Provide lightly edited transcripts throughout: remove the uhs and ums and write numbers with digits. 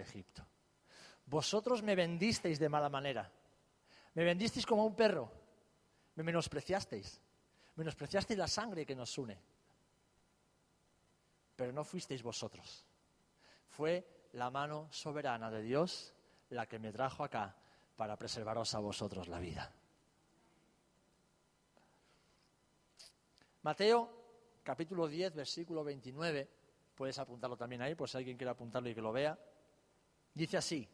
Egipto. Vosotros me vendisteis de mala manera. Me vendisteis como a un perro. Me menospreciasteis. Menospreciasteis la sangre que nos une. Pero no fuisteis vosotros. Fue la mano soberana de Dios la que me trajo acá para preservaros a vosotros la vida. Mateo, capítulo 10, versículo 29, puedes apuntarlo también ahí, por si alguien quiere apuntarlo y que lo vea. Dice así: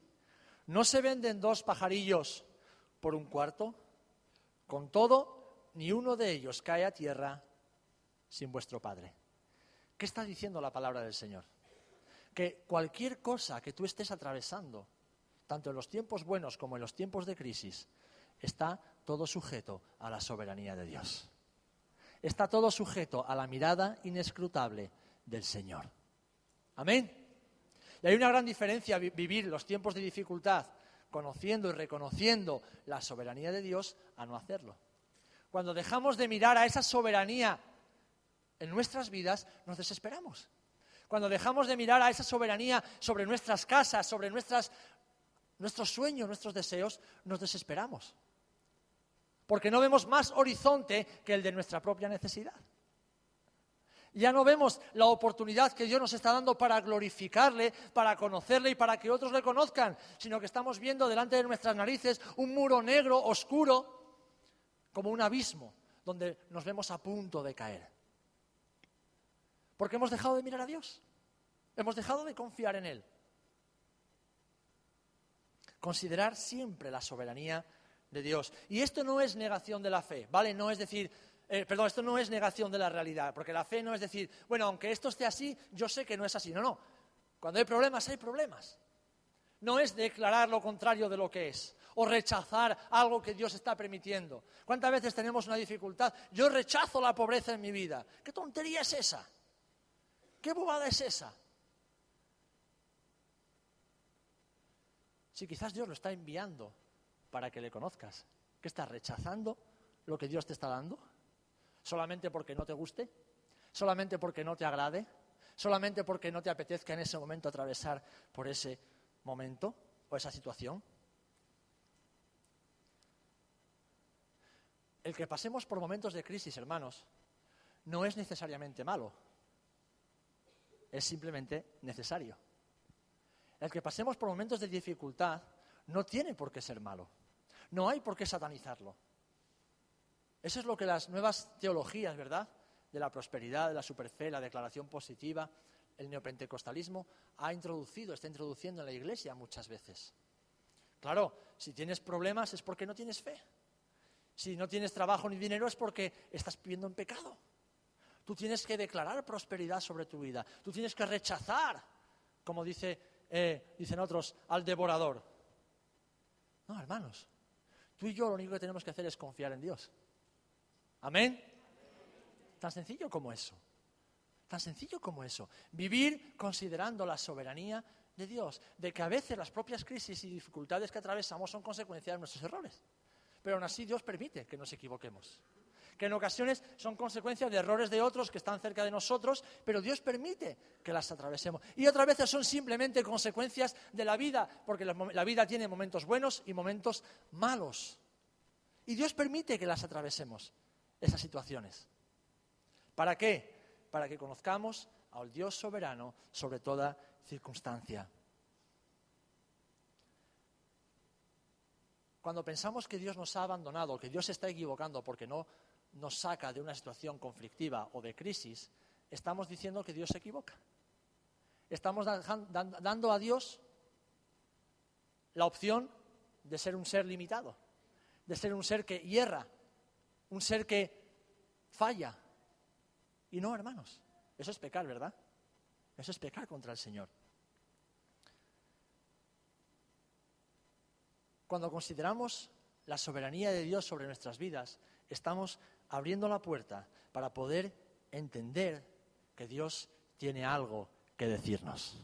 ¿no se venden 2 pajarillos por un cuarto? Con todo, ni uno de ellos cae a tierra sin vuestro Padre. ¿Qué está diciendo la palabra del Señor? Que cualquier cosa que tú estés atravesando, tanto en los tiempos buenos como en los tiempos de crisis, está todo sujeto a la soberanía de Dios. Está todo sujeto a la mirada inescrutable del Señor. Amén. Y hay una gran diferencia vivir los tiempos de dificultad conociendo y reconociendo la soberanía de Dios a no hacerlo. Cuando dejamos de mirar a esa soberanía en nuestras vidas, nos desesperamos. Cuando dejamos de mirar a esa soberanía sobre nuestras casas, sobre nuestros sueños, nuestros deseos, nos desesperamos. Porque no vemos más horizonte que el de nuestra propia necesidad. Ya no vemos la oportunidad que Dios nos está dando para glorificarle, para conocerle y para que otros le conozcan, sino que estamos viendo delante de nuestras narices un muro negro, oscuro, como un abismo, donde nos vemos a punto de caer. Porque hemos dejado de mirar a Dios, hemos dejado de confiar en Él. Considerar siempre la soberanía de Dios. Y esto no es negación de la fe, ¿vale? No es decir... esto no es negación de la realidad, porque la fe no es decir, bueno, aunque esto esté así, yo sé que no es así. No. Cuando hay problemas, hay problemas. No es declarar lo contrario de lo que es, o rechazar algo que Dios está permitiendo. ¿Cuántas veces tenemos una dificultad? Yo rechazo la pobreza en mi vida. ¿Qué tontería es esa? ¿Qué bobada es esa? Si quizás Dios lo está enviando para que le conozcas. ¿Qué estás rechazando lo que Dios te está dando? ¿Solamente porque no te guste? ¿Solamente porque no te agrade? ¿Solamente porque no te apetezca en ese momento atravesar por ese momento o esa situación? El que pasemos por momentos de crisis, hermanos, no es necesariamente malo. Es simplemente necesario. El que pasemos por momentos de dificultad no tiene por qué ser malo. No hay por qué satanizarlo. Eso es lo que las nuevas teologías, ¿verdad?, de la prosperidad, de la superfe, la declaración positiva, el neopentecostalismo, está introduciendo en la Iglesia muchas veces. Claro, si tienes problemas es porque no tienes fe. Si no tienes trabajo ni dinero es porque estás viviendo en pecado. Tú tienes que declarar prosperidad sobre tu vida. Tú tienes que rechazar, como dicen otros, al devorador. No, hermanos, tú y yo lo único que tenemos que hacer es confiar en Dios. ¿Amén? Tan sencillo como eso. Tan sencillo como eso. Vivir considerando la soberanía de Dios. De que a veces las propias crisis y dificultades que atravesamos son consecuencia de nuestros errores. Pero aún así Dios permite que nos equivoquemos. Que en ocasiones son consecuencias de errores de otros que están cerca de nosotros, pero Dios permite que las atravesemos. Y otras veces son simplemente consecuencias de la vida, porque la vida tiene momentos buenos y momentos malos. Y Dios permite que las atravesemos, esas situaciones. ¿Para qué? Para que conozcamos al Dios soberano sobre toda circunstancia. Cuando pensamos que Dios nos ha abandonado, que Dios se está equivocando porque no nos saca de una situación conflictiva o de crisis, estamos diciendo que Dios se equivoca. Estamos dando a Dios la opción de ser un ser limitado, de ser un ser que hierra, un ser que falla. Y no, hermanos, eso es pecar, ¿verdad? Eso es pecar contra el Señor. Cuando consideramos la soberanía de Dios sobre nuestras vidas, estamos abriendo la puerta para poder entender que Dios tiene algo que decirnos.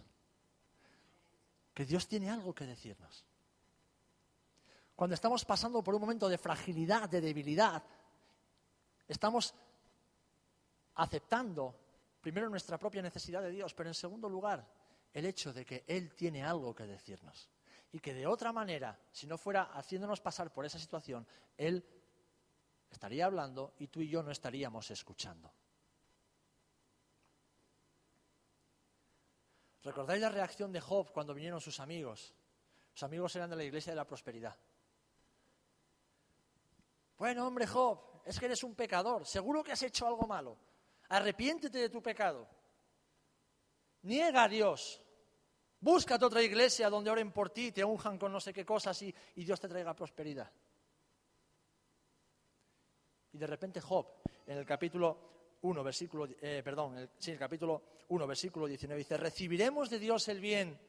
Que Dios tiene algo que decirnos. Cuando estamos pasando por un momento de fragilidad, de debilidad, estamos aceptando primero nuestra propia necesidad de Dios, pero en segundo lugar, el hecho de que Él tiene algo que decirnos. Y que de otra manera, si no fuera haciéndonos pasar por esa situación, Él estaría hablando y tú y yo no estaríamos escuchando. ¿Recordáis la reacción de Job cuando vinieron sus amigos? Sus amigos eran de la iglesia de la prosperidad. Bueno, hombre, Job, es que eres un pecador, seguro que has hecho algo malo. Arrepiéntete de tu pecado. Niega a Dios. Búscate otra iglesia donde oren por ti, te unjan con no sé qué cosas y Dios te traiga prosperidad. Y de repente Job, en el capítulo 1, versículo 19 dice: ¿recibiremos de Dios el bien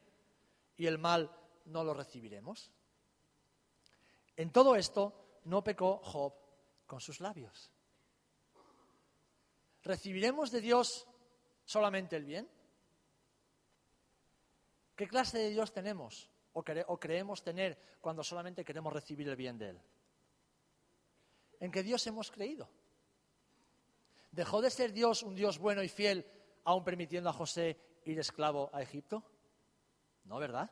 y el mal no lo recibiremos? En todo esto no pecó Job con sus labios. ¿Recibiremos de Dios solamente el bien? ¿Qué clase de Dios tenemos o creemos tener cuando solamente queremos recibir el bien de Él? ¿En qué Dios hemos creído? ¿Dejó de ser Dios un Dios bueno y fiel aún permitiendo a José ir esclavo a Egipto? No, ¿verdad?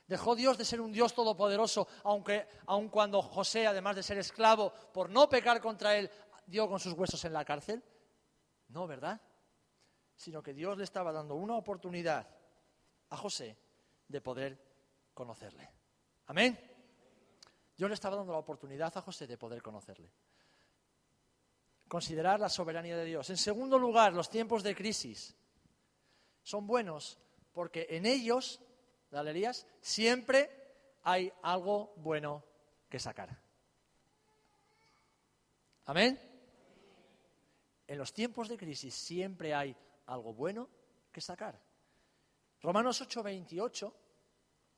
¿Dejó Dios de ser un Dios todopoderoso aun cuando José, además de ser esclavo, por no pecar contra él, dio con sus huesos en la cárcel? No, ¿verdad? Sino que Dios le estaba dando una oportunidad a José de poder conocerle. ¿Amén? Dios le estaba dando la oportunidad a José de poder conocerle. Considerar la soberanía de Dios. En segundo lugar, los tiempos de crisis son buenos porque en ellos, galerías, siempre hay algo bueno que sacar. ¿Amén? En los tiempos de crisis siempre hay algo bueno que sacar. Romanos 8:28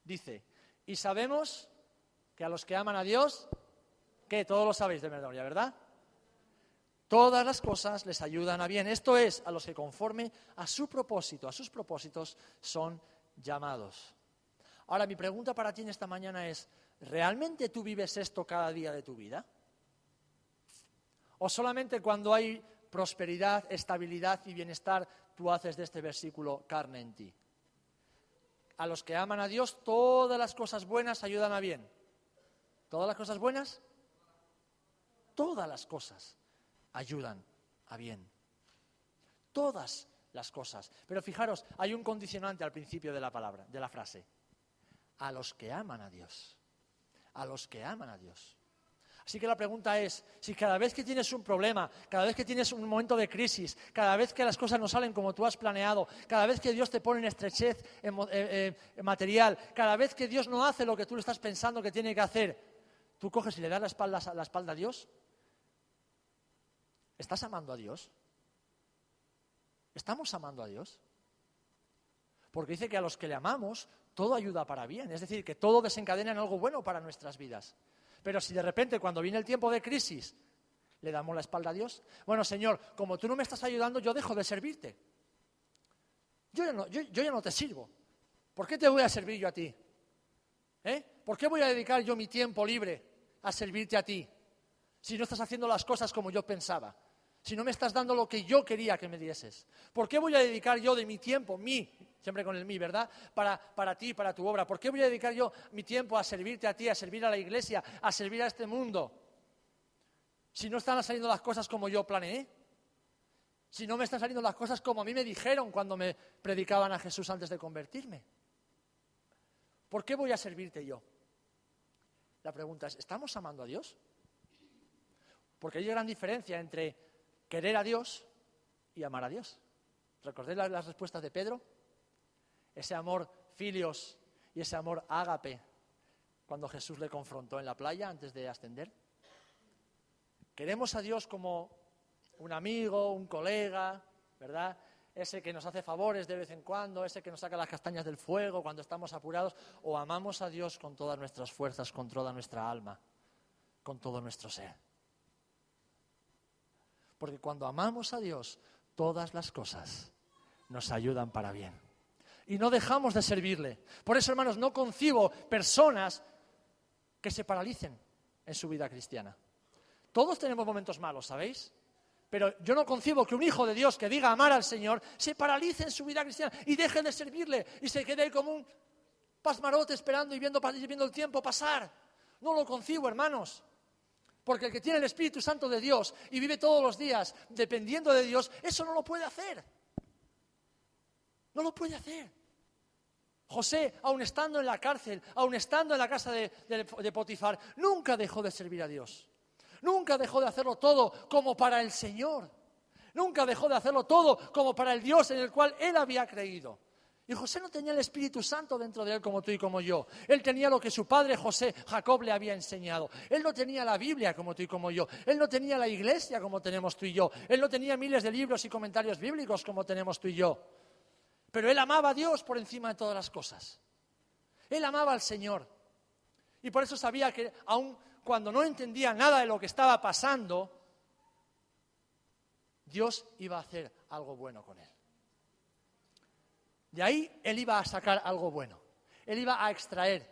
dice: y sabemos que a los que aman a Dios, que todos lo sabéis de memoria, ¿verdad? Todas las cosas les ayudan a bien. Esto es, a los que conforme a su propósito, a sus propósitos, son llamados. Ahora, mi pregunta para ti en esta mañana es: ¿realmente tú vives esto cada día de tu vida? ¿O solamente cuando hay prosperidad, estabilidad y bienestar, tú haces de este versículo carne en ti? A los que aman a Dios, todas las cosas buenas ayudan a bien. ¿Todas las cosas buenas? Todas las cosas ayudan a bien. Todas las cosas. Pero fijaros, hay un condicionante al principio de la palabra, de la frase. A los que aman a Dios. A los que aman a Dios. Así que la pregunta es, si cada vez que tienes un problema, cada vez que tienes un momento de crisis, cada vez que las cosas no salen como tú has planeado, cada vez que Dios te pone en estrechez material, cada vez que Dios no hace lo que tú le estás pensando que tiene que hacer, tú coges y le das la espalda a Dios. ¿Estás amando a Dios? ¿Estamos amando a Dios? Porque dice que a los que le amamos, todo ayuda para bien. Es decir, que todo desencadena en algo bueno para nuestras vidas. Pero si de repente, cuando viene el tiempo de crisis, le damos la espalda a Dios. Bueno, Señor, como tú no me estás ayudando, yo dejo de servirte. Yo ya no te sirvo. ¿Por qué te voy a servir yo a ti? ¿Por qué voy a dedicar yo mi tiempo libre a servirte a ti? Si no estás haciendo las cosas como yo pensaba. Si no me estás dando lo que yo quería que me dieses. ¿Por qué voy a dedicar yo de mi tiempo, siempre con el mí, ¿verdad? Para ti, para tu obra. ¿Por qué voy a dedicar yo mi tiempo a servirte a ti, a servir a la iglesia, a servir a este mundo? Si no están saliendo las cosas como yo planeé. Si no me están saliendo las cosas como a mí me dijeron cuando me predicaban a Jesús antes de convertirme. ¿Por qué voy a servirte yo? La pregunta es, ¿estamos amando a Dios? Porque hay gran diferencia entre querer a Dios y amar a Dios. ¿Recordáis las respuestas de Pedro? Ese amor filios y ese amor ágape cuando Jesús le confrontó en la playa antes de ascender. Queremos a Dios como un amigo, un colega, ¿verdad? Ese que nos hace favores de vez en cuando, ese que nos saca las castañas del fuego cuando estamos apurados, o amamos a Dios con todas nuestras fuerzas, con toda nuestra alma, con todo nuestro ser. Porque cuando amamos a Dios, todas las cosas nos ayudan para bien. Y no dejamos de servirle. Por eso, hermanos, no concibo personas que se paralicen en su vida cristiana. Todos tenemos momentos malos, ¿sabéis? Pero yo no concibo que un hijo de Dios que diga amar al Señor se paralice en su vida cristiana y deje de servirle y se quede como un pasmarote esperando y viendo el tiempo pasar. No lo concibo, hermanos. Porque el que tiene el Espíritu Santo de Dios y vive todos los días dependiendo de Dios, eso no lo puede hacer. No lo puede hacer. José, aun estando en la cárcel, aun estando en la casa de Potifar, nunca dejó de servir a Dios. Nunca dejó de hacerlo todo como para el Señor. Nunca dejó de hacerlo todo como para el Dios en el cual él había creído. Y José no tenía el Espíritu Santo dentro de él como tú y como yo. Él tenía lo que su padre Jacob le había enseñado. Él no tenía la Biblia como tú y como yo. Él no tenía la iglesia como tenemos tú y yo. Él no tenía miles de libros y comentarios bíblicos como tenemos tú y yo. Pero él amaba a Dios por encima de todas las cosas. Él amaba al Señor. Y por eso sabía que aun cuando no entendía nada de lo que estaba pasando, Dios iba a hacer algo bueno con él. De ahí él iba a sacar algo bueno. Él iba a extraer,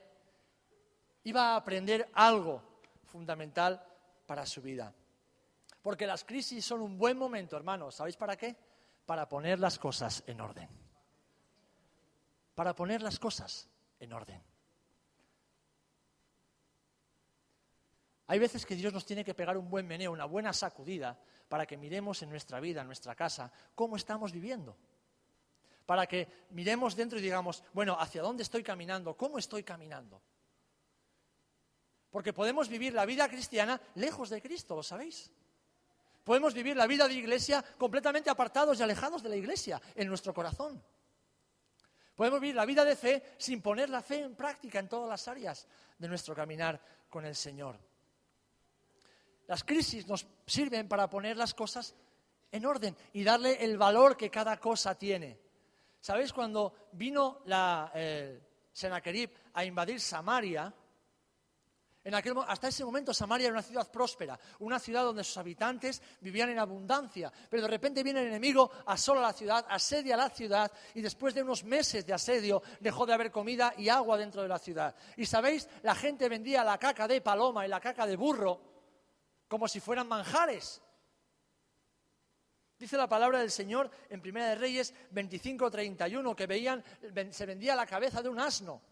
iba a aprender algo fundamental para su vida. Porque las crisis son un buen momento, hermanos. ¿Sabéis para qué? Para poner las cosas en orden. Para poner las cosas en orden. Hay veces que Dios nos tiene que pegar un buen meneo, una buena sacudida, para que miremos en nuestra vida, en nuestra casa, cómo estamos viviendo. Para que miremos dentro y digamos, bueno, ¿hacia dónde estoy caminando? ¿Cómo estoy caminando? Porque podemos vivir la vida cristiana lejos de Cristo, ¿lo sabéis? Podemos vivir la vida de iglesia completamente apartados y alejados de la iglesia en nuestro corazón. Podemos vivir la vida de fe sin poner la fe en práctica en todas las áreas de nuestro caminar con el Señor. Las crisis nos sirven para poner las cosas en orden y darle el valor que cada cosa tiene. ¿Sabéis? Cuando vino Sennacherib a invadir Samaria, hasta ese momento Samaria era una ciudad próspera, una ciudad donde sus habitantes vivían en abundancia, pero de repente viene el enemigo, asola la ciudad, asedia la ciudad y después de unos meses de asedio dejó de haber comida y agua dentro de la ciudad. Y ¿sabéis? La gente vendía la caca de paloma y la caca de burro como si fueran manjares. Dice la palabra del Señor en Primera de Reyes 25:31 que se vendía la cabeza de un asno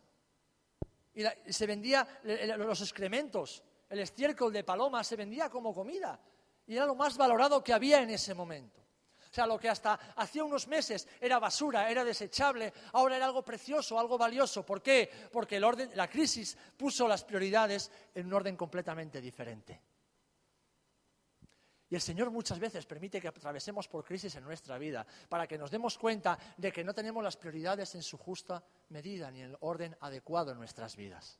y se vendía los excrementos, el estiércol de paloma se vendía como comida y era lo más valorado que había en ese momento. O sea, lo que hasta hacía unos meses era basura, era desechable, ahora era algo precioso, algo valioso. ¿Por qué? Porque la crisis puso las prioridades en un orden completamente diferente. Y el Señor muchas veces permite que atravesemos por crisis en nuestra vida para que nos demos cuenta de que no tenemos las prioridades en su justa medida ni en el orden adecuado en nuestras vidas.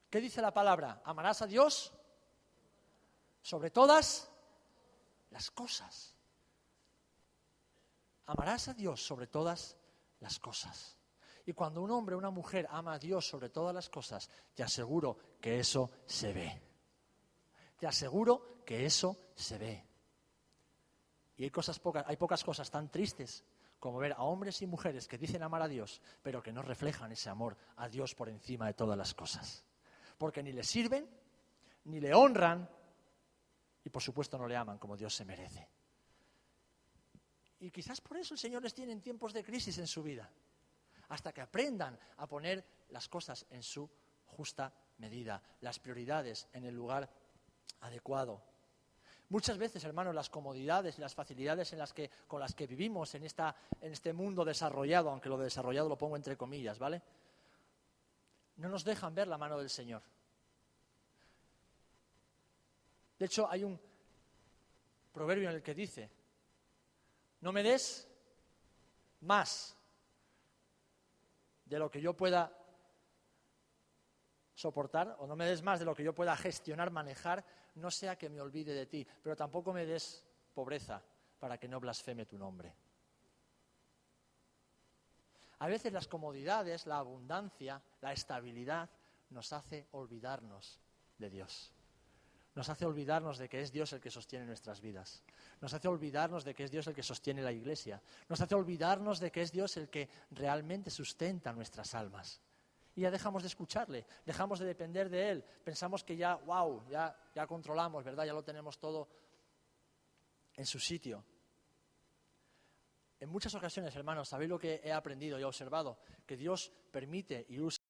¿Qué dice la palabra? Amarás a Dios sobre todas las cosas. Amarás a Dios sobre todas las cosas. Y cuando un hombre o una mujer ama a Dios sobre todas las cosas, te aseguro que eso se ve. Te aseguro que eso se ve. Y hay pocas cosas tan tristes como ver a hombres y mujeres que dicen amar a Dios, pero que no reflejan ese amor a Dios por encima de todas las cosas. Porque ni le sirven, ni le honran, y por supuesto no le aman como Dios se merece. Y quizás por eso el Señor les tiene en tiempos de crisis en su vida, hasta que aprendan a poner las cosas en su justa medida, las prioridades en el lugar adecuado. Muchas veces, hermanos, las comodidades y las facilidades con las que vivimos en este mundo desarrollado, aunque lo de desarrollado lo pongo entre comillas, ¿vale? No nos dejan ver la mano del Señor. De hecho, hay un proverbio en el que dice: no me des más de lo que yo pueda soportar, o no me des más de lo que yo pueda gestionar, manejar, no sea que me olvide de ti, pero tampoco me des pobreza para que no blasfeme tu nombre. A veces las comodidades, la abundancia, la estabilidad nos hace olvidarnos de Dios. Nos hace olvidarnos de que es Dios el que sostiene nuestras vidas. Nos hace olvidarnos de que es Dios el que sostiene la iglesia. Nos hace olvidarnos de que es Dios el que realmente sustenta nuestras almas. Y ya dejamos de escucharle, dejamos de depender de Él. Pensamos que ya controlamos, ¿verdad? Ya lo tenemos todo en su sitio. En muchas ocasiones, hermanos, ¿sabéis lo que he aprendido y he observado? Que Dios permite y usa